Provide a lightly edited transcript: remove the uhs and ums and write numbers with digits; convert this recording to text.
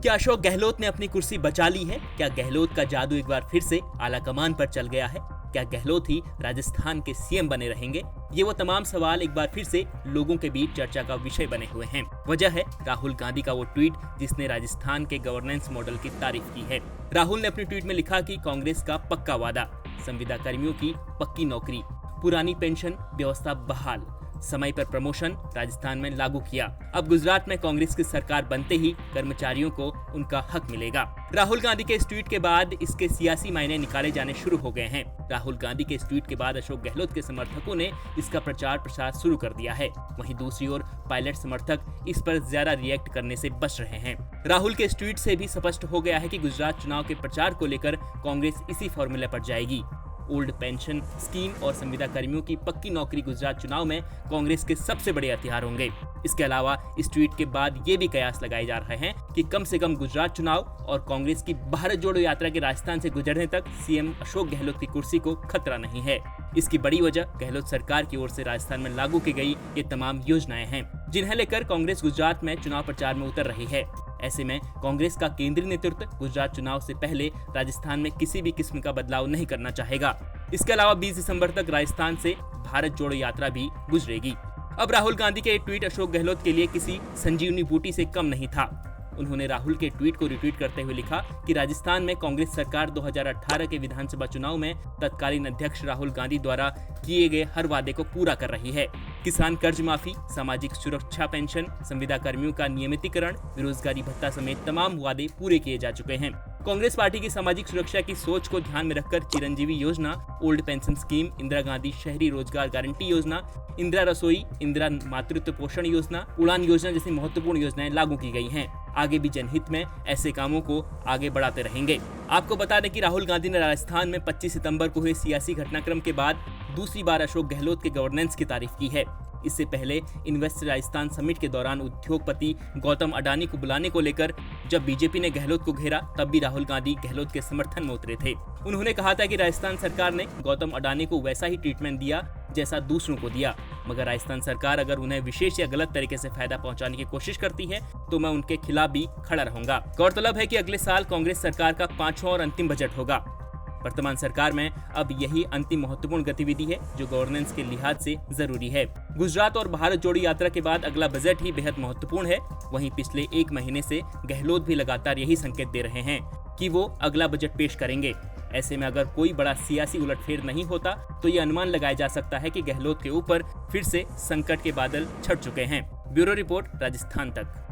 क्या अशोक गहलोत ने अपनी कुर्सी बचा ली है? क्या गहलोत का जादू एक बार फिर से आला कमान पर चल गया है? क्या गहलोत ही राजस्थान के सीएम बने रहेंगे? ये वो तमाम सवाल एक बार फिर से लोगों के बीच चर्चा का विषय बने हुए हैं। वजह है राहुल गांधी का वो ट्वीट जिसने राजस्थान के गवर्नेंस मॉडल की तारीफ की है। राहुल ने अपने ट्वीट में लिखा कि कांग्रेस का पक्का वादा, संविदा कर्मियों की पक्की नौकरी, पुरानी पेंशन व्यवस्था बहाल, समय पर प्रमोशन राजस्थान में लागू किया। अब गुजरात में कांग्रेस की सरकार बनते ही कर्मचारियों को उनका हक मिलेगा। राहुल गांधी के इस ट्वीट के बाद इसके सियासी मायने निकाले जाने शुरू हो गए हैं। राहुल गांधी के इस ट्वीट के बाद अशोक गहलोत के समर्थकों ने इसका प्रचार प्रसार शुरू कर दिया है। वहीं दूसरी ओर पायलट समर्थक इस पर ज्यादा रिएक्ट करने से बच रहे हैं। राहुल के इस ट्वीट से भी स्पष्ट हो गया है कि गुजरात चुनाव के प्रचार को लेकर कांग्रेस इसी फॉर्मूले पर जाएगी। ओल्ड पेंशन स्कीम और संविदा कर्मियों की पक्की नौकरी गुजरात चुनाव में कांग्रेस के सबसे बड़े हथियार होंगे। इसके अलावा इस ट्वीट के बाद ये भी कयास लगाए जा रहे हैं कि कम से कम गुजरात चुनाव और कांग्रेस की भारत जोड़ो यात्रा के राजस्थान से गुजरने तक सीएम अशोक गहलोत की कुर्सी को खतरा नहीं है। इसकी बड़ी वजह गहलोत सरकार की ओर से राजस्थान में लागू की गई ये तमाम योजनाएं हैं, जिन्हें लेकर कांग्रेस गुजरात में चुनाव प्रचार में उतर रही है। ऐसे में कांग्रेस का केंद्रीय नेतृत्व गुजरात चुनाव से पहले राजस्थान में किसी भी किस्म का बदलाव नहीं करना चाहेगा। इसके अलावा 20 दिसंबर तक राजस्थान से भारत जोड़ो यात्रा भी गुजरेगी। अब राहुल गांधी के ट्वीट अशोक गहलोत के लिए किसी संजीवनी बूटी से कम नहीं था। उन्होंने राहुल के ट्वीट को रिट्वीट करते हुए लिखा कि राजस्थान में कांग्रेस सरकार 2018 के विधानसभा चुनाव में तत्कालीन अध्यक्ष राहुल गांधी द्वारा किए गए हर वादे को पूरा कर रही है। किसान कर्ज माफी, सामाजिक सुरक्षा पेंशन, संविदा कर्मियों का नियमितीकरण, बेरोजगारी भत्ता समेत तमाम वादे पूरे किए जा चुके हैं। कांग्रेस पार्टी की सामाजिक सुरक्षा की सोच को ध्यान में रखकर चिरंजीवी योजना, old pension scheme, Indira Gandhi शहरी रोजगार गारंटी योजना, इंदिरा रसोई, इंदिरा मातृत्व पोषण योजना, उड़ान योजना जैसी महत्वपूर्ण योजनाएं लागू की गई हैं। आगे भी जनहित में ऐसे कामों को आगे बढ़ाते रहेंगे। आपको बता दें कि राहुल गांधी ने राजस्थान में 25 सितंबर को हुए सियासी घटनाक्रम के बाद दूसरी बार अशोक गहलोत के गवर्नेंस की तारीफ की है। इससे पहले इन्वेस्ट राजस्थान समिट के दौरान उद्योगपति गौतम अडानी को बुलाने को लेकर जब बीजेपी ने गहलोत को घेरा, तब भी राहुल गांधी गहलोत के समर्थन में उतरे थे। उन्होंने कहा था कि राजस्थान सरकार ने गौतम अडानी को वैसा ही ट्रीटमेंट दिया जैसा दूसरों को दिया, मगर राजस्थान सरकार अगर उन्हें विशेष या गलत तरीके से फायदा पहुंचाने की कोशिश करती है तो मैं उनके खिलाफ भी खड़ा रहूंगा। गौरतलब है कि अगले साल कांग्रेस सरकार का 5वां और अंतिम बजट होगा। वर्तमान सरकार में अब यही अंतिम महत्वपूर्ण गतिविधि है जो गवर्नेंस के लिहाज से जरूरी है। गुजरात और भारत जोड़ो यात्रा के बाद अगला बजट ही बेहद महत्वपूर्ण है। वहीं पिछले 1 महीने से गहलोत भी लगातार यही संकेत दे रहे हैं कि वो अगला बजट पेश करेंगे। ऐसे में अगर कोई बड़ा सियासी उलटफेर नहीं होता तो ये अनुमान लगाया जा सकता है कि गहलोत के ऊपर फिर से संकट के बादल छट चुके हैं। ब्यूरो रिपोर्ट, राजस्थान तक।